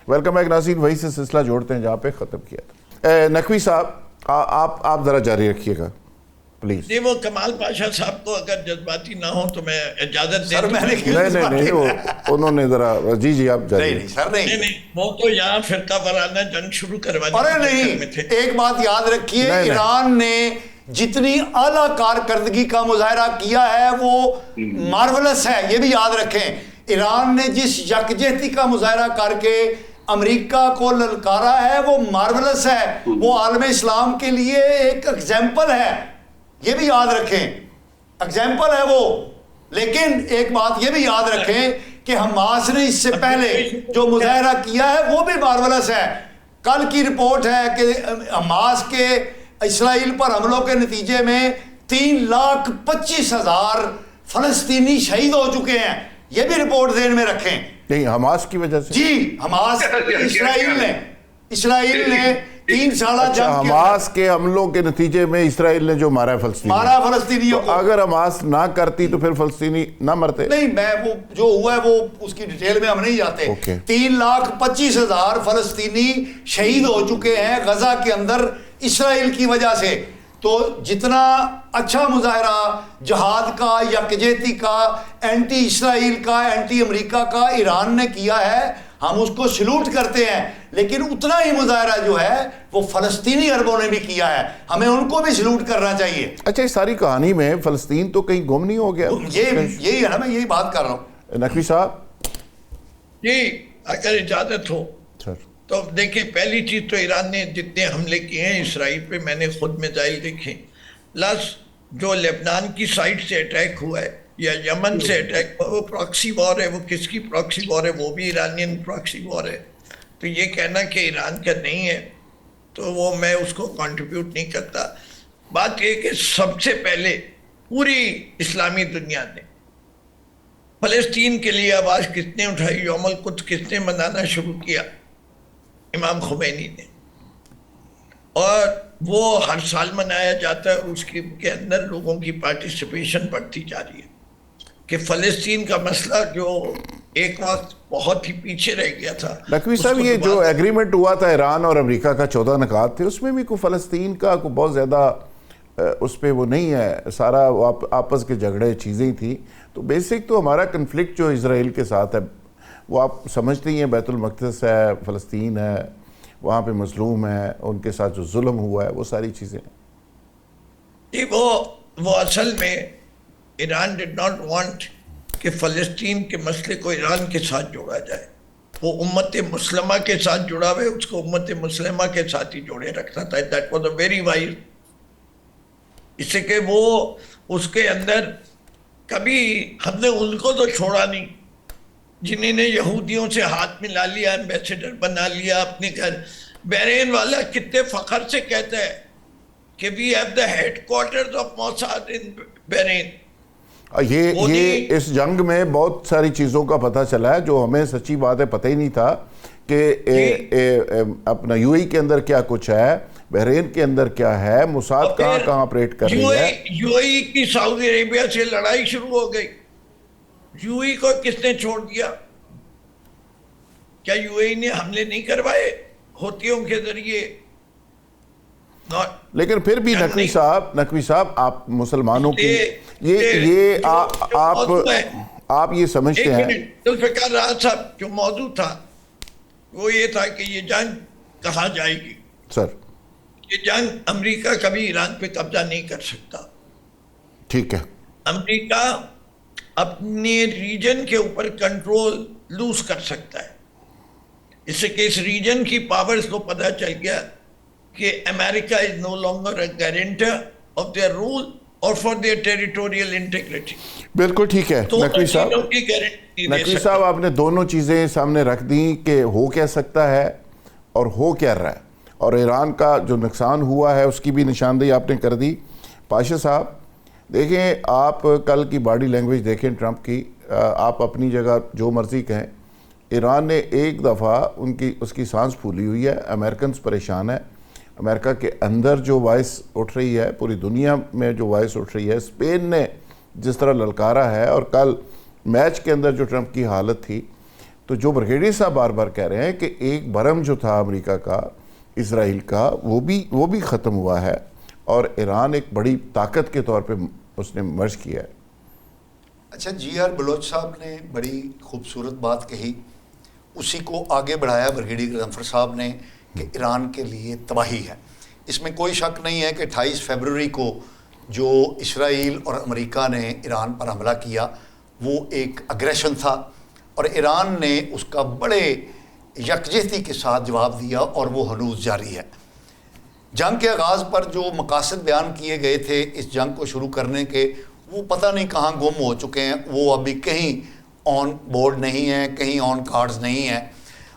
Welcome back ناظرین، وہی سے سلسلہ جوڑتے ہیں جہاں پہ ختم کیا تھا۔ نقوی صاحب آپ ذرا جاری رکھیے گا پلیز۔ نہیں، وہ کمال پاشا صاحب کو اگر جذباتی نہ ہو تو میں اجازت دیں۔ نہیں انہوں نے ذرا جی آپ جاری۔ نہیں وہ تو یہاں فرقہ وارانہ جنگ شروع کروانے ارے نہیں، ایک بات یاد رکھیے، ایران نے جتنی اعلیٰ کارکردگی کا مظاہرہ کیا ہے وہ مارولس ہے، یہ بھی یاد رکھیں۔ ایران نے جس یکجہتی کا مظاہرہ کر کے امریکہ کو للکارا ہے وہ مارولس ہے، وہ عالم اسلام کے لیے ایک ایگزامپل ہے، یہ بھی یاد رکھیں، ایگزامپل ہے وہ۔ لیکن ایک بات یہ بھی یاد رکھیں کہ حماس نے اس سے پہلے جو مظاہرہ کیا ہے وہ بھی مارولس ہے۔ کل کی رپورٹ ہے کہ حماس کے اسرائیل پر حملوں کے نتیجے میں 3,25,000 فلسطینی شہید ہو چکے ہیں، یہ بھی رپورٹ ذہن میں رکھیں۔ نہیں، حماس کی وجہ سے؟ جی، حماس اسرائیل نے 3 سالہ جنگ حماس کے حملوں کے نتیجے میں اسرائیل نے جو مارا فلسطینیوں کو، اگر حماس نہ کرتی تو پھر فلسطینی نہ مرتے؟ نہیں، میں وہ جو ہوا ہے وہ اس کی ڈیٹیل میں ہم نہیں جاتے۔ 3,25,000 فلسطینی شہید ہو چکے ہیں غزہ کے اندر اسرائیل کی وجہ سے۔ تو جتنا اچھا مظاہرہ جہاد کا، یکجہتی کا، اینٹی اسرائیل کا، اینٹی امریکہ کا ایران نے کیا ہے، ہم اس کو سلوٹ کرتے ہیں، لیکن اتنا ہی مظاہرہ جو ہے وہ فلسطینی عربوں نے بھی کیا ہے، ہمیں ان کو بھی سلوٹ کرنا چاہیے۔ اچھا، اس ساری کہانی میں فلسطین تو کہیں گم نہیں ہو گیا؟ یہی ہے نا، میں یہی بات کر رہا ہوں۔ نقوی صاحب جی اگر اجازت ہو تو دیکھیں، پہلی چیز تو ایران نے جتنے حملے کیے ہیں اسرائیل پہ، میں نے خود میزائل دیکھیں، پلس جو لبنان کی سائٹ سے اٹیک ہوا ہے یا یمن سے اٹیک ہوا، وہ پراکسی وار ہے۔ وہ کس کی پراکسی وار ہے؟ وہ بھی ایرانین پراکسی وار ہے۔ تو یہ کہنا کہ ایران کا نہیں ہے تو وہ میں اس کو کنٹریبیوٹ نہیں کرتا۔ بات یہ کہ سب سے پہلے پوری اسلامی دنیا نے فلسطین کے لیے آواز کس نے اٹھائی؟ یوم القدس کس نے منانا شروع کیا؟ امام خمینی نے، اور وہ ہر سال منایا جاتا ہے، اس کے اندر لوگوں کی پارٹیسپیشن بڑھتی جا رہی ہے کہ فلسطین کا مسئلہ جو ایک وقت بہت ہی پیچھے رہ گیا تھا۔ نقوی صاحب، یہ جو ایگریمنٹ ہوا تھا ایران اور امریکہ کا 14 نکات تھے، اس میں بھی کوئی فلسطین کا کوئی بہت زیادہ اس پہ وہ نہیں ہے، سارا آپس کے جھگڑے چیزیں تھیں۔ تو بیسک تو ہمارا کنفلکٹ جو اسرائیل کے ساتھ ہے وہ آپ سمجھتے ہی ہیں، بیت المقدس ہے، فلسطین ہے، وہاں پہ مظلوم ہے، ان کے ساتھ جو ظلم ہوا ہے، وہ ساری چیزیں۔ جی وہ اصل میں ایران ڈڈ ناٹ وانٹ کہ فلسطین کے مسئلے کو ایران کے ساتھ جوڑا جائے۔ وہ امت مسلمہ کے ساتھ جڑا ہوئے، اس کو امت مسلمہ کے ساتھ ہی جوڑے رکھتا تھا۔ That was a very wise, اس سے کہ وہ اس کے اندر کبھی ہم نے ان کو تو چھوڑا نہیں جنہیں نے یہودیوں سے ہاتھ ملا لیا، ایمبیسیڈر بنا لیا اپنے گھر۔ بحرین والا کتنے فخر سے کہتا ہے کہ we have the headquarters of Mossad in Bahrain. یہ اس جنگ میں بہت ساری چیزوں کا پتہ چلا ہے جو ہمیں سچی بات ہے پتہ ہی نہیں تھا کہ اپنا یو ای کے اندر کیا کچھ ہے، بحرین کے اندر کیا ہے، موساد کہاں آپریٹ کر رہی ہے۔ یو ای کی سعودی عربیہ سے لڑائی شروع ہو گئی۔ یو ای کو کس نے چھوڑ دیا؟ کیا یو ای نے حملے نہیں کروائے ہوتیوں کے ذریعے؟ لیکن پھر بھی نقوی صاحب آپ مسلمانوں کی یہ آپ یہ سمجھتے ہیں۔ ذوالفقار راز صاحب، جو موضوع تھا وہ یہ تھا کہ یہ جنگ کہاں جائے گی؟ سر، یہ جنگ امریکہ کبھی ایران پہ قبضہ نہیں کر سکتا۔ ٹھیک ہے، امریکہ اپنے ریجن کے اوپر کنٹرول لوز کر سکتا ہے، اس سے کہ اس ریجن کی پاورز کو پتہ چل گیا کہ America is no longer a guarantor of their rule اور فار دیئر ٹیریٹوریل انٹیگریٹی۔ بالکل ٹھیک ہے نقوی صاحب، آپ نے دونوں چیزیں سامنے رکھ دیں کہ ہو کیا سکتا ہے اور ہو کیا رہا ہے، اور ایران کا جو نقصان ہوا ہے اس کی بھی نشاندہی آپ نے کر دی۔ پاشا صاحب دیکھیں، آپ کل کی باڈی لینگویج دیکھیں ٹرمپ کی، آپ اپنی جگہ جو مرضی کہیں، ایران نے ایک دفعہ اس کی سانس پھولی ہوئی ہے، امریکنز پریشان ہے، امریکہ کے اندر جو وائس اٹھ رہی ہے، پوری دنیا میں جو وائس اٹھ رہی ہے، اسپین نے جس طرح للکارا ہے، اور کل میچ کے اندر جو ٹرمپ کی حالت تھی، تو جو برگیڈیئر صاحب بار بار کہہ رہے ہیں کہ ایک برہم جو تھا امریکہ کا اسرائیل کا وہ بھی ختم ہوا ہے اور ایران ایک بڑی طاقت کے طور پہ اس نے مرج کیا ہے. اچھا جی آر بلوچ صاحب نے بڑی خوبصورت بات کہی, اسی کو آگے بڑھایا برگیڈیئر غضنفر صاحب نے کہ ایران کے لیے تباہی ہے. اس میں کوئی شک نہیں ہے کہ 28 فروری کو جو اسرائیل اور امریکہ نے ایران پر حملہ کیا وہ ایک اگریشن تھا اور ایران نے اس کا بڑے یکجہتی کے ساتھ جواب دیا اور وہ ہنوز جاری ہے. جنگ کے آغاز پر جو مقاصد بیان کیے گئے تھے اس جنگ کو شروع کرنے کے وہ پتہ نہیں کہاں گم ہو چکے ہیں, وہ ابھی کہیں آن بورڈ نہیں ہیں, کہیں آن کارڈز نہیں ہیں.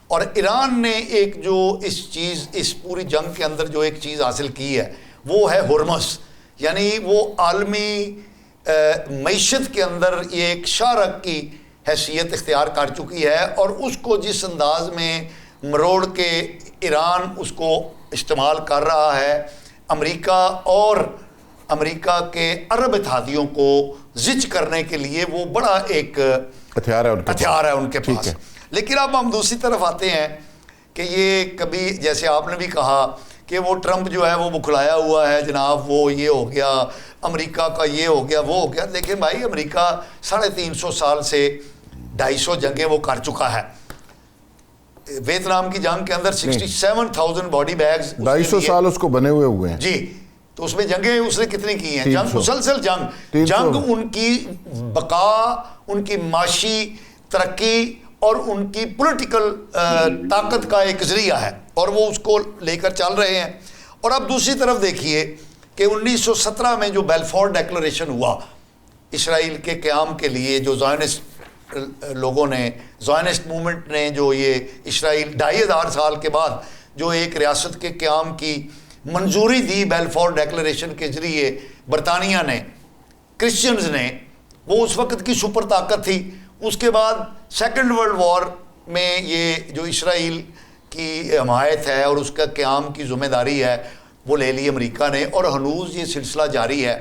اور ایران نے ایک جو اس پوری جنگ کے اندر جو ایک چیز حاصل کی ہے وہ ہے ہرمز, یعنی وہ عالمی معیشت کے اندر یہ ایک شارک کی حیثیت اختیار کر چکی ہے اور اس کو جس انداز میں مروڑ کے ایران اس کو استعمال کر رہا ہے, امریکہ کے عرب اتحادیوں کو زچ کرنے کے لیے وہ بڑا ایک ہتھیار ہے ان کے پاس. لیکن اب ہم دوسری طرف آتے ہیں کہ یہ کبھی جیسے آپ نے بھی کہا کہ وہ ٹرمپ جو ہے وہ بکھلایا ہوا ہے جناب, وہ یہ ہو گیا, امریکہ کا یہ ہو گیا وہ ہو گیا. دیکھیں بھائی امریکہ 350 سال سے 250 جنگیں وہ کر چکا ہے. ویتنام کی جنگ کے اندر 67,000 باڈی بیگز 250 سال اس کو بنے ہوئے ہیں جی. تو اس میں جنگیں اس نے کتنی کی ہیں, جنگ مسلسل جنگ ان کی بقا, ان کی معاشی ترقی اور ان کی پولیٹیکل طاقت کا ایک ذریعہ ہے اور وہ اس کو لے کر چل رہے ہیں. اور اب دوسری طرف دیکھیے کہ 1917 میں جو بیلفور ڈیکلریشن ہوا اسرائیل کے قیام کے لیے, جو زائنسٹ لوگوں نے, زائنسٹ موومنٹ نے جو یہ اسرائیل 2500 سال کے بعد جو ایک ریاست کے قیام کی منظوری دی بیلفور ڈیکلریشن کے ذریعے برطانیہ نے, کرسچنز نے, وہ اس وقت کی سپر طاقت تھی. اس کے بعد سیکنڈ ورلڈ وار میں یہ جو اسرائیل کی حمایت ہے اور اس کا قیام کی ذمہ داری ہے وہ لے لی امریکہ نے اور ہنوز یہ سلسلہ جاری ہے.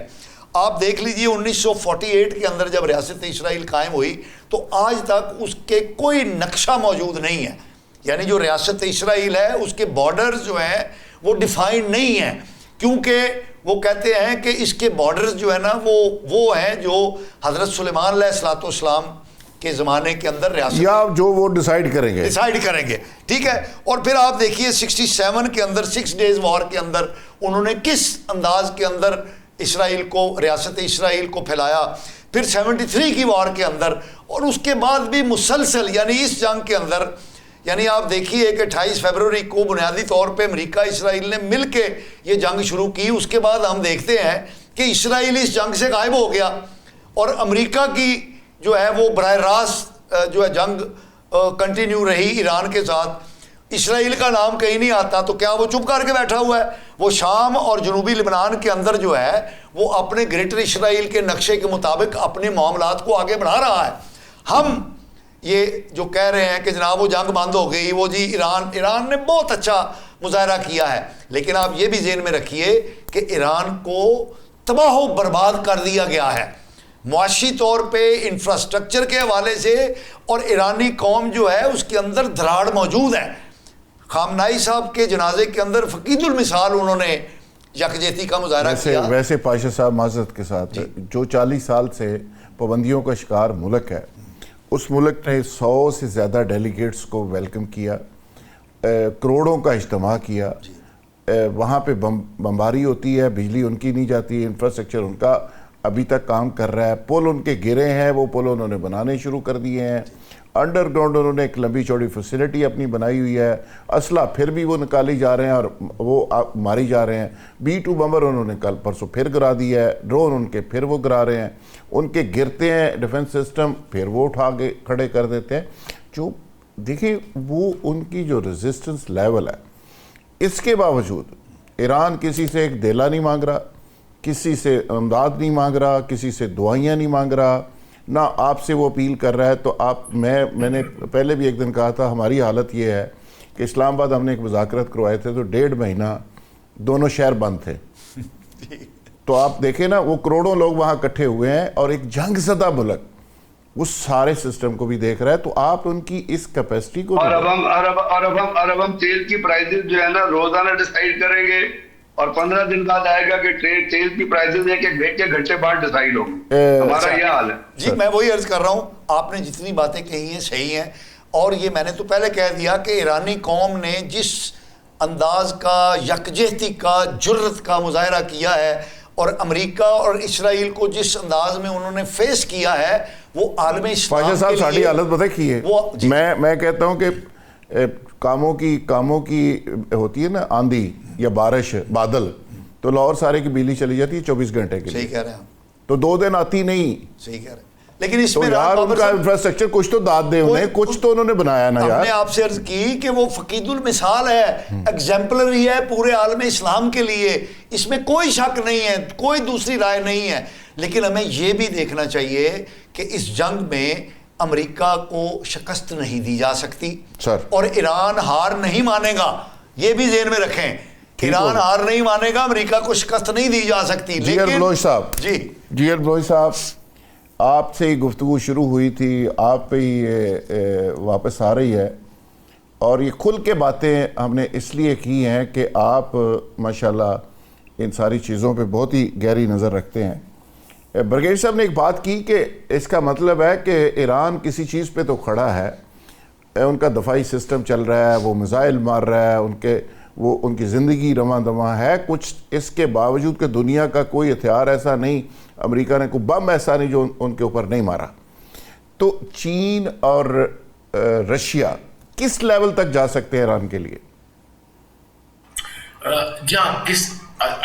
آپ دیکھ لیجئے 1948 کے اندر جب ریاست اسرائیل قائم ہوئی تو آج تک اس کے کوئی نقشہ موجود نہیں ہے, یعنی جو ریاست اسرائیل ہے اس کے بارڈرز جو ہیں وہ ڈیفائنڈ نہیں ہیں, کیونکہ وہ کہتے ہیں کہ اس کے بارڈرز جو ہے نا وہ ہیں جو حضرت سلیمان علیہ السلام کے زمانے کے اندر ریاست یا جو وہ ڈیسائیڈ کریں گے, ٹھیک ہے. اور پھر آپ دیکھیے 67 کے اندر 6 ڈیز وار کے اندر انہوں نے کس انداز کے اندر اسرائیل کو, ریاست اسرائیل کو پھیلایا, پھر 73 کی وار کے اندر, اور اس کے بعد بھی مسلسل, یعنی اس جنگ کے اندر, یعنی آپ دیکھیے کہ 28 فروری کو بنیادی طور پہ امریکہ اسرائیل نے مل کے یہ جنگ شروع کی. اس کے بعد ہم دیکھتے ہیں کہ اسرائیل اس جنگ سے غائب ہو گیا اور امریکہ کی جو ہے وہ براہ راست جو ہے جنگ کنٹینیو رہی ایران کے ساتھ. اسرائیل کا نام کہیں نہیں آتا, تو کیا وہ چپ کر کے بیٹھا ہوا ہے؟ وہ شام اور جنوبی لبنان کے اندر جو ہے وہ اپنے گریٹر اسرائیل کے نقشے کے مطابق اپنے معاملات کو آگے بڑھا رہا ہے. ہم یہ جو کہہ رہے ہیں کہ جناب وہ جنگ بند ہو گئی, وہ جی ایران نے بہت اچھا مظاہرہ کیا ہے, لیکن آپ یہ بھی ذہن میں رکھیے کہ ایران کو تباہ و برباد کر دیا گیا ہے معاشی طور پہ, انفراسٹرکچر کے حوالے سے, اور ایرانی قوم جو ہے اس کے اندر دھراڑ موجود ہے. خامنائی صاحب کے جنازے کے اندر فقید المثال انہوں نے یکجہتی کا مظاہرہ کیا. ویسے پاشا صاحب معذرت کے ساتھ جو 40 سال سے پابندیوں کا شکار ملک ہے, اس ملک نے 100 سے زیادہ ڈیلیگیٹس کو ویلکم کیا, کروڑوں کا اجتماع کیا, وہاں پہ بمباری ہوتی ہے, بجلی ان کی نہیں جاتی, انفراسٹرکچر ان کا ابھی تک کام کر رہا ہے, پل ان کے گرے ہیں, وہ پل انہوں نے بنانے شروع کر دیے ہیں, انڈر گراؤنڈ انہوں نے ایک لمبی چوڑی فیسلٹی اپنی بنائی ہوئی ہے, اسلحہ پھر بھی وہ نکالی جا رہے ہیں اور وہ ماری جا رہے ہیں, B-2 بمبر انہوں نے کل پرسوں پھر گرا دیا ہے, ڈرون ان کے پھر وہ گرا رہے ہیں, ان کے گرتے ہیں ڈیفنس سسٹم پھر وہ اٹھا کے کھڑے کر دیتے ہیں. جو دیکھیں وہ ان کی جو ریزسٹنس لیول ہے, اس کے باوجود ایران کسی سے ایک دیلا نہیں مانگ رہا, کسی سے امداد نہیں مانگ رہا, کسی سے دعائیاں نہیں مانگ رہا, نہ آپ سے وہ اپیل کر رہا ہے. تو میں نے پہلے بھی ایک دن کہا تھا ہماری حالت یہ ہے کہ اسلام آباد ہم نے ایک مذاکرات کروائے تھے تو 1.5 مہینہ دونوں شہر بند تھے. تو آپ دیکھیں نا وہ کروڑوں لوگ وہاں اکٹھے ہوئے ہیں اور ایک جنگ زدہ ملک وہ سارے سسٹم کو بھی دیکھ رہا ہے. تو آپ ان کی اس کیپیسٹی کو اور اب ہم تیل کی پرائسز جو ہے نا روزانہ ڈیسائیڈ کریں گے اور 15 دن بعد آئے گا کہ تیل کی پرائسز ایک ایک گھنٹے بعد ڈیسائیڈ ہوگی. ہمارا یہ حال ہے. جی میں وہی عرض کر رہا ہوں, آپ نے جتنی باتیں کہی ہیں صحیح ہیں, اور یہ میں نے تو پہلے کہہ دیا کہ ایرانی قوم نے جس انداز کا یکجہتی کا جرت کا مظاہرہ کیا ہے اور امریکہ اور اسرائیل کو جس انداز میں انہوں نے فیس کیا ہے وہ عالم اسلام خواجہ صاحب ساڑھی حالت پتہ کی ہے. میں کہتا ہوں کہ کاموں کی ہوتی ہے نا آندھی یا بارش بادل, تو لاہور سارے کی بجلی چلی جاتی ہے 24 گھنٹے کے لیے. صحیح کہہ رہے ہیں, تو 2 دن آتی نہیں. صحیح کہہ رہے ہیں, لیکن اس میں یار ان کا انفراسٹرکچر کچھ تو داد دے انہیں, کچھ تو انہوں نے بنایا نا. ہم نے آپ سے عرض کی کہ وہ فقید المثال ہے, ایگزامپلری ہے پورے عالم اسلام کے لیے, اس میں کوئی شک نہیں ہے, کوئی دوسری رائے نہیں ہے. لیکن ہمیں یہ بھی دیکھنا چاہیے کہ اس جنگ میں امریکہ کو شکست نہیں دی جا سکتی اور ایران ہار نہیں مانے گا. یہ بھی ذہن میں رکھیں, ایران ہار نہیں مانے گا, امریکہ کو شکست نہیں دی جا سکتی. جیئر بلوچ صاحب, آپ سے ہی گفتگو شروع ہوئی تھی, آپ پہ ہی واپس آ رہی ہے, اور یہ کھل کے باتیں ہم نے اس لیے کی ہیں کہ آپ ماشاءاللہ ان ساری چیزوں پہ بہت ہی گہری نظر رکھتے ہیں. برگیڈ صاحب نے ایک بات کی کہ اس کا مطلب ہے کہ ایران کسی چیز پہ تو کھڑا ہے, ان کا دفاعی سسٹم چل رہا ہے, وہ میزائل مار رہا ہے, ان کی زندگی رواں دواں ہے کچھ, اس کے باوجود کہ دنیا کا کوئی ہتھیار ایسا نہیں, امریکہ نے کوئی بم ایسا نہیں جو ان کے اوپر نہیں مارا. تو چین اور رشیا کس لیول تک جا سکتے ہیں ایران کے لیے؟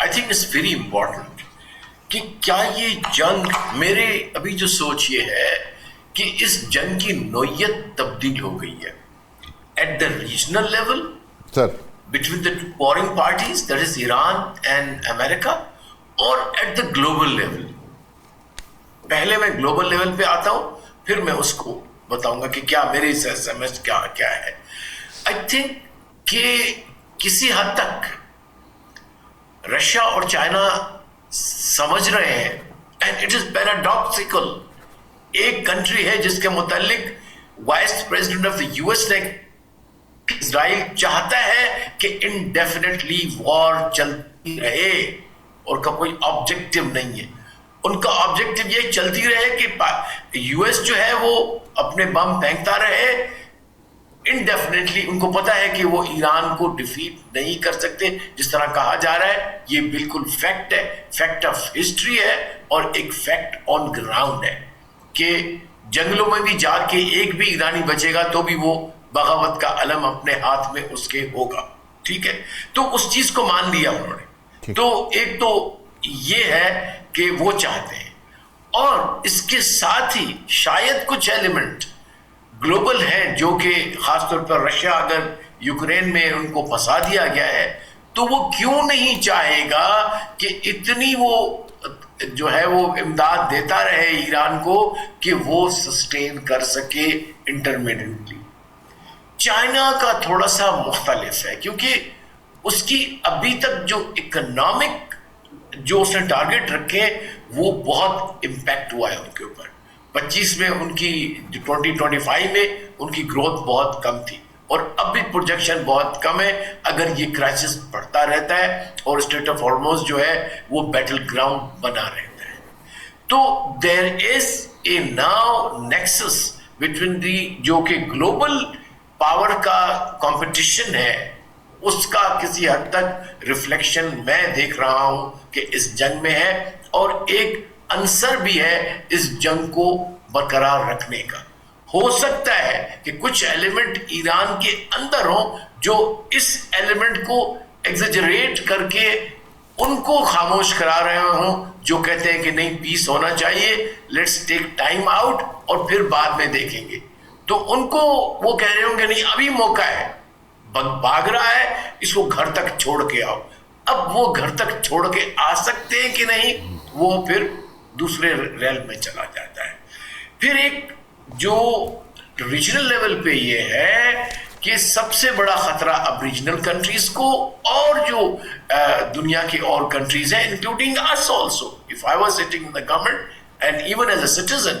I think it's very important کہ کیا یہ جنگ, میرے ابھی جو سوچ یہ ہے کہ اس جنگ کی نوعیت تبدیل ہو گئی ہے at the regional level between the warring parties that is Iran and America, اور ایٹ دا گلوبل لیول. پہلے میں گلوبل لیول پہ آتا ہوں, پھر میں اس کو بتاؤں گا کہ کیا میری سمجھ کیا ہے. آئی تھنک کہ کسی حد تک رشیا اور چائنا سمجھ رہے ہیں, اینڈ اٹ از پیراڈاکسیکل. ایک کنٹری ہے جس کے متعلق vice president of the U S نے, اسرائیل چاہتا ہے کہ انڈیفینیٹلی وار چلتی رہے, اور کا کوئی آبجیکٹو نہیں ہے. ان کا آبجیکٹو یہ چلتی رہے کہ یو ایس جو ہے وہ اپنے بم پھینکتا رہے انڈیفینیٹلی. ان کو پتا ہے کہ وہ ایران کو ڈیفیٹ نہیں کر سکتے جس طرح کہا جا رہا ہے. یہ بالکل فیکٹ ہے, فیکٹ آف ہسٹری ہے, اور ایک فیکٹ آن گراؤنڈ ہے کہ جنگلوں میں بھی جا کے ایک بھی ایرانی بچے گا تو بھی وہ بغاوت کا علم اپنے ہاتھ میں اس کے ہوگا. ٹھیک ہے, تو اس چیز کو مان لیا انہوں نے. تو ایک تو یہ ہے کہ وہ چاہتے ہیں, اور اس کے ساتھ ہی شاید کچھ ایلیمنٹ گلوبل ہیں جو کہ خاص طور پر رشیا اگر یوکرین میں ان کو پھنسا دیا گیا ہے تو وہ کیوں نہیں چاہے گا کہ اتنی وہ جو ہے وہ امداد دیتا رہے ایران کو کہ وہ سسٹین کر سکے انٹرمیڈیٹلی. چائنا کا تھوڑا سا مختلف ہے کیونکہ اس کی ابھی تک جو اکنامک جو اس نے ٹارگٹ رکھے وہ بہت امپیکٹ ہوا ہے ان کے اوپر. 25 میں ان کی 2025 میں ان کی گروتھ بہت کم تھی, اور اب بھی پروجیکشن بہت کم ہے اگر یہ کرائسس بڑھتا رہتا ہے اور اسٹریٹ آف ہارموز جو ہے وہ بیٹل گراؤنڈ بنا رہتا ہے. تو دیر از اے ناؤ نیکسس بٹوین دی جو کہ گلوبل پاور کا کمپٹیشن ہے, اس کا کسی حد تک ریفلیکشن میں دیکھ رہا ہوں کہ اس جنگ میں ہے, اور ایک عنصر بھی ہے اس جنگ کو برقرار رکھنے کا. ہو سکتا ہے کہ کچھ ایلیمنٹ ایران کے اندر ہوں جو اس ایلیمنٹ کو ایگزیجریٹ کر کے ان کو خاموش کرا رہے ہوں, جو کہتے ہیں کہ نہیں پیس ہونا چاہیے, لیٹس ٹیک ٹائم آؤٹ اور پھر بعد میں دیکھیں گے. تو ان کو وہ کہہ رہے ہوں کہ نہیں ابھی موقع ہے, بھاگ رہا ہے, اس کو گھر تک چھوڑ کے آؤ. اب وہ گھر تک چھوڑ کے آ سکتے ہیں کہ نہیں, وہ پھر دوسرے ریل میں چلا جاتا ہے. پھر ایک جو ریجنل لیول پہ یہ ہے کہ سب سے بڑا خطرہ اب ریجنل کنٹریز کو اور جو دنیا کی اور کنٹریز ہیں including us also. If I was sitting in the government and even as a citizen,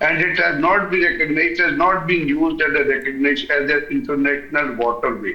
And it has not been recognized, has not been used as a recognized as an international waterway.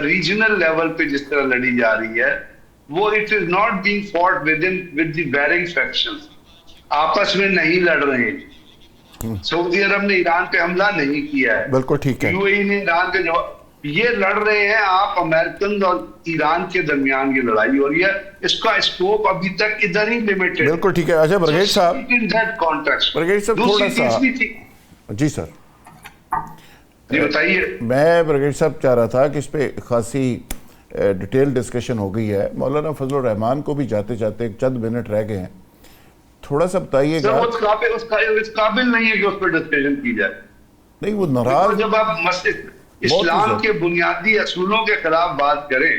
Regional level پہ جس طرح لڑی جا رہی ہے وہ it is not being fought with the warring factions. آپس میں نہیں لڑ رہے ہیں. سعودی عرب نے ایران پہ حملہ نہیں کیا ہے, بالکل ٹھیک ہے, یو اے ای نے ایران پہ یہ لڑ رہے ہیں. آپ امریکن اور ایران کے درمیان یہ لڑائی ہو رہی ہے, اس کا اسکوپ ابھی تک ادھر ہی لمیٹڈ. بالکل ٹھیک ہے. اچھا برگیج صاحب, برگیج صاحب تھوڑا سا, جی سر جی بتائیے. میں برگیج صاحب چاہ رہا تھا کہ اس پہ خاصی ڈیٹیل ڈسکشن ہو گئی ہے. مولانا فضل الرحمان کو بھی جاتے جاتے چند منٹ رہ گئے ہیں, تھوڑا سا بتائیے گا. اس قابل نہیں ہے کہ اس پہ ڈسکشن کی جائے. نہیں وہ ناراض, جب آپ اسلام کے بنیادی اصولوں کے خلاف بات کریں,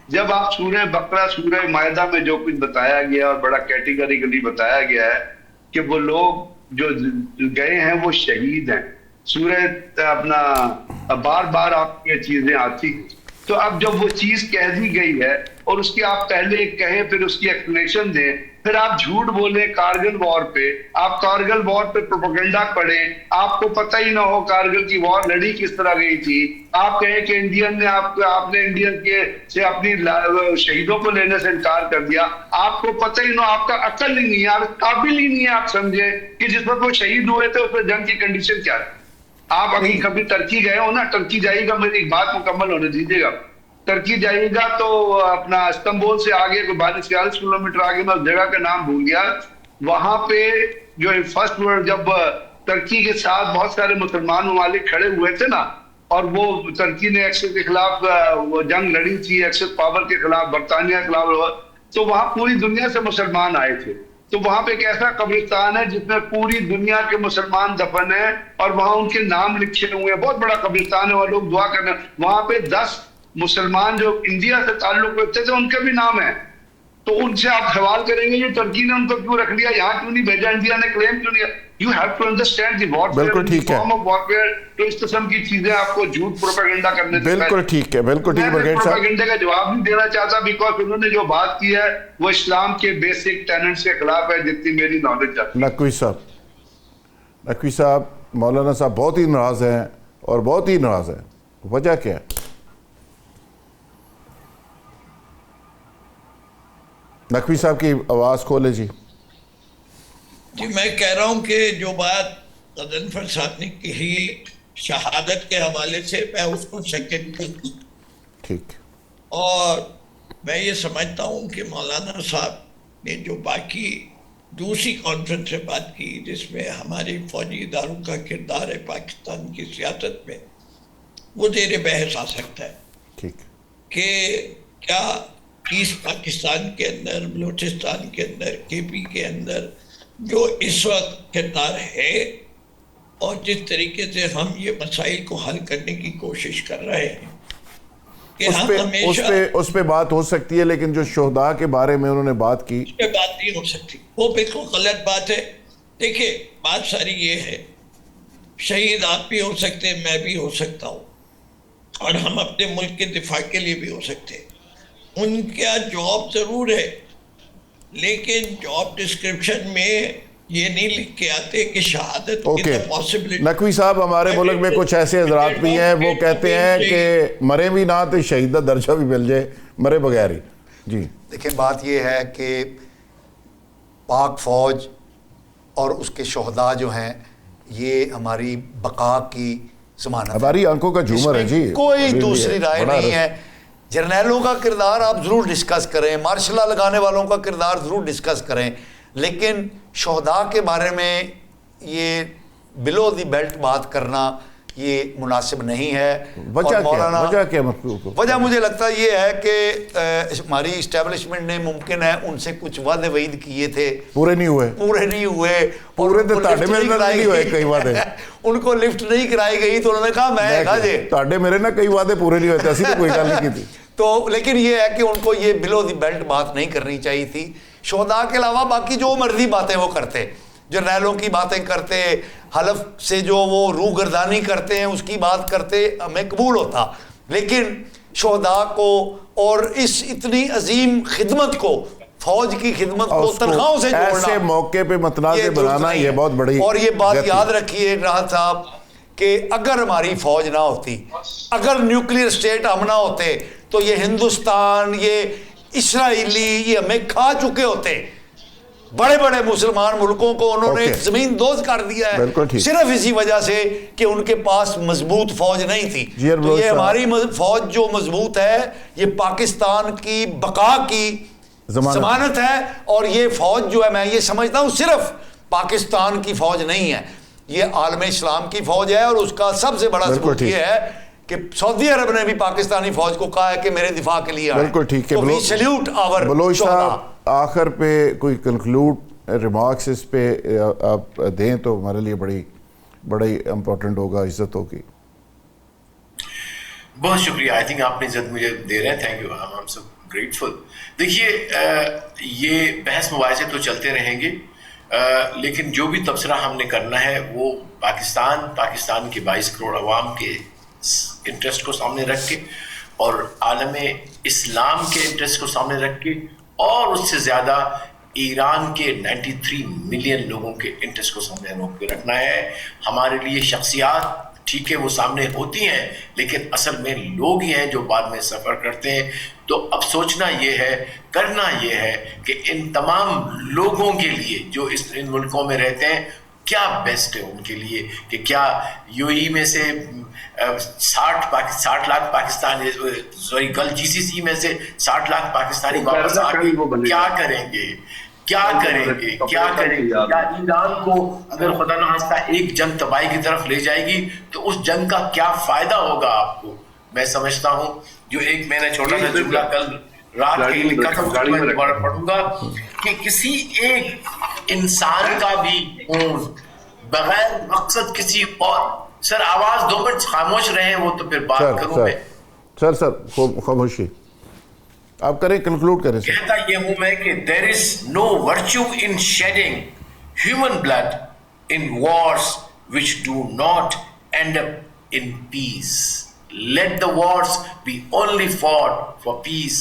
جب آپ سورہ بقرہ سورہ مائدہ میں جو کچھ بتایا گیا اور بڑا کیٹیگریکلی بتایا گیا ہے کہ وہ لوگ جو گئے ہیں وہ شہید ہیں, سورہ اپنا بار بار آپ یہ چیزیں آتی ہیں, تو اب جب وہ چیز کہہ دی گئی ہے اور اس کی آپ پہلے کہیں پھر اس کی ایکسپلینیشن دیں, پھر آپ جھوٹ بولیں کارگل وار پہ, آپ کارگل وار پہ پروپیگنڈا پڑھیں, آپ کو پتہ ہی نہ ہو کارگل کی وار لڑی کس طرح گئی تھی, آپ کہیں کہ انڈین نے آپ نے انڈین کے سے اپنی شہیدوں کو لینے سے انکار کر دیا, آپ کو پتہ ہی نہ ہو, آپ کا عقل ہی نہیں ہے, آپ قابل ہی نہیں ہے آپ سمجھیں کہ جس وقت وہ شہید ہوئے تھے اس میں جنگ کی کنڈیشن کیا ہے. آپ ابھی کبھی ترکی گئے ہو نا, ترکی جائیے گا, میری ایک بات مکمل ہونے دیجیے گا. ترکی جائیے گا تو اپنا استنبول سے آگے کوئی 42-46 کلومیٹر آگے, میں اس جگہ کا نام بھول گیا, وہاں پہ جو فرسٹ ورلڈ جب ترکی کے ساتھ بہت سارے مسلمان ممالک کھڑے ہوئے تھے نا, اور وہ ترکی نے ایکسس کے خلاف وہ جنگ لڑی تھی, ایکسس پاور کے خلاف, برطانیہ کے خلاف, تو وہاں پوری دنیا سے مسلمان آئے تھے. تو وہاں پہ ایک ایسا قبرستان ہے جس میں پوری دنیا کے مسلمان دفن ہیں اور وہاں ان کے نام لکھے ہوئے ہیں, بہت بڑا قبرستان ہے, اور لوگ دعا کرنے. وہاں پہ 10 مسلمان جو انڈیا سے تعلق رکھتے تھے ان کے بھی نام ہیں. تو ان سے آپ سوال کریں گے یہ ترکی نے ان کو کیوں رکھ لیا, یہاں کیوں نہیں بھیجا, انڈیا نے کلیم کیوں نہیں. You have to understand the warfare, form of warfare. تو اس قسم کی چیزیں آپ کو جھوٹ پروپیگنڈا کرنے سے بالکل ٹھیک ہے, بالکل ٹھیک ہے. برگیج صاحب پروپیگنڈے کا جواب نہیں دینا چاہتا, بیکاز انہوں نے جو بات کی ہے وہ اسلام کے بیسک ٹینٹس کے خلاف ہے جتنی میری نالج ہے. نقوی صاحب مولانا صاحب بہت ہی ناراض ہیں, اور بہت ہی ناراض ہیں. وجہ کیا ہے؟ نقوی صاحب کی آواز کھولے. جی جی میں کہہ رہا ہوں کہ جو بات غضنفر صاحب نے کہی شہادت کے حوالے سے, میں اس کو سیکنڈ کرتی ہوں. ٹھیک. اور میں یہ سمجھتا ہوں کہ مولانا صاحب نے جو باقی دوسری کانفرنس سے بات کی جس میں ہمارے فوجی اداروں کا کردار ہے پاکستان کی سیاست میں, وہ زیر بحث آ سکتا ہے. ٹھیک. کہ کیا ایسٹ پاکستان کے اندر, بلوچستان کے اندر, کے پی کے اندر جو اس وقت کردار ہے اور جس طریقے سے ہم یہ مسائل کو حل کرنے کی کوشش کر رہے ہیں کہ ہم ہمیشہ اس پہ بات ہو سکتی ہے, لیکن جو شہداء کے بارے میں انہوں نے بات کی اس پہ بات نہیں ہو سکتی, وہ بالکل غلط بات ہے. دیکھیں بات ساری یہ ہے, شہید آپ بھی ہو سکتے ہیں, میں بھی ہو سکتا ہوں, اور ہم اپنے ملک کے دفاع کے لیے بھی ہو سکتے ہیں. ان کا جاب ضرور ہے, لیکن جاب ڈسکرپشن میں یہ نہیں لکھ کے آتے کہ شہادت پاسبلٹی. نقوی صاحب ہمارے ملک میں کچھ ایسے حضرات بھی ہیں وہ کہتے ہیں کہ مرے بھی نہ تو شہید درجہ بھی مل جائے, مرے بغیر ہی. جی دیکھیں بات یہ ہے کہ پاک فوج اور اس کے شہداء جو ہیں یہ ہماری بقا کی ضمانت ہے, ہماری آنکھوں کا جھومر ہے. جی کوئی دوسری رائے نہیں ہے. جرنیلوں کا کردار آپ ضرور ڈسکس کریں, مارشل لا لگانے والوں کا کردار ضرور ڈسکس کریں, لیکن شہداء کے بارے میں یہ بلو دی بیلٹ بات کرنا یہ مناسب نہیں ہے. وجہ کیا وجہ مجھے لگتا یہ ہے کہ ہماری اسٹیبلشمنٹ نے ممکن ہے ان سے کچھ وعدے وعید کیے تھے, پورے نہیں ہوئے ان کو لفٹ نہیں کرائی گئی, تو انہوں نے کہا میں کہا جی تاڑے میرے نا کئی وعدے پورے نہیں ہوئے, ایسی تو کوئی گل نہیں کی تھی. تو لیکن یہ ہے کہ ان کو یہ بلو دی بیلٹ بات نہیں کرنی چاہیے تھی. شہداء کے علاوہ باقی جو مرضی باتیں وہ کرتے, جرنیلوں کی باتیں کرتے, حلف سے جو وہ روح گردانی کرتے ہیں اس کی بات کرتے, ہمیں قبول ہوتا, لیکن شہداء کو اور اس اتنی عظیم خدمت کو, فوج کی خدمت کو تنخواہوں سے جوڑنا, ایسے موقع پہ متنازع بنانا یہ بہت بڑی. اور یہ بات یاد رکھیے راحت صاحب کہ اگر ہماری فوج نہ ہوتی, اگر نیوکلیئر اسٹیٹ ہم نہ ہوتے تو یہ ہندوستان, یہ اسرائیلی, یہ ہمیں کھا چکے ہوتے. بڑے بڑے مسلمان ملکوں کو انہوں نے زمین دوز کر دیا ہے صرف اسی وجہ سے کہ ان کے پاس مضبوط فوج نہیں تھی. تو یہ ہماری فوج جو مضبوط ہے یہ پاکستان کی بقا کی ضمانت ہے, اور یہ فوج جو ہے میں یہ سمجھتا ہوں صرف پاکستان کی فوج نہیں ہے, یہ عالم اسلام کی فوج ہے. اور اس کا سب سے بڑا ثبوت یہ ہے کہ سعودی عرب نے بھی پاکستانی فوج کو کہا ہے کہ میرے دفاع کے لیے آئے. بالکل ٹھیک ہے. تو وی سیلیوٹ آور. بلوچ صاحب آخر پہ کوئی کنکلوڈ ریمارکس اس پہ آپ دیں تو ہمارے لیے بڑی امپورٹنٹ ہوگا, عزت ہوگی. بہت شکریہ. آئی تھنک آپ نے عزت مجھے دے رہے ہیں. Thank you. I am so grateful. دیکھیے یہ بحث مباحثے تو چلتے رہیں گے, لیکن جو بھی تبصرہ ہم نے کرنا ہے وہ پاکستان کے 22 کروڑ عوام کے انٹرسٹ کو سامنے رکھ کے اور عالم اسلام کے انٹرسٹ کو سامنے رکھ کے اور اس سے زیادہ ایران کے 93 ملین لوگوں کے انٹرسٹ کو سامنے روک کے رکھنا ہے. ہمارے لیے شخصیات ٹھیک ہے وہ سامنے ہوتی ہیں, لیکن اصل میں لوگ ہی ہیں جو بعد میں سفر کرتے ہیں. تو اب سوچنا یہ ہے, کرنا یہ ہے کہ ان تمام لوگوں کے لیے جو ان ملکوں میں رہتے ہیں کیا بیسٹ ہے ان کے لیے, کہ کیا یو ای میں سے 60 لاکھ پاکستانی جی سی سی میں سے 60 لاکھ پاکستانی واپس آ کے کیا کریں گے, کیا ایران کو اگر خدا نخواستہ ایک جنگ تباہی کی طرف لے جائے گی تو اس جنگ کا کیا فائدہ ہوگا آپ کو. میں سمجھتا ہوں جو ایک میں نے چھوٹا سا جملہ کل رات کے لکھا تھا میں دوبارہ پڑھوں گا کہ کسی ایک انسان کا بھی خون بغیر مقصد کسی اور. سر آواز 2 منٹ خاموش رہے وہ تو پھر بات کروں میں. سر خاموشی آپ کریں, کنکلوڈ کریں. کہتا یہ ہوں میں کہ there is no virtue in shedding human blood in wars which do not end up in peace. Let the wars be only fought for peace,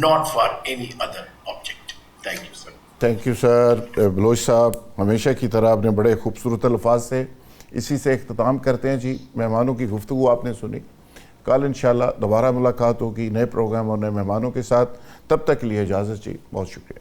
not for any other object. Thank you, sir. Thank you sir. Baloch صاحب ہمیشہ کی طرح آپ نے بڑے خوبصورت الفاظ سے اسی سے اختتام کرتے ہیں. جی مہمانوں کی گفتگو آپ نے سنی, کل انشاءاللہ دوبارہ ملاقات ہوگی نئے پروگرام اور نئے مہمانوں کے ساتھ. تب تک کے لیے اجازت. جی بہت شکریہ.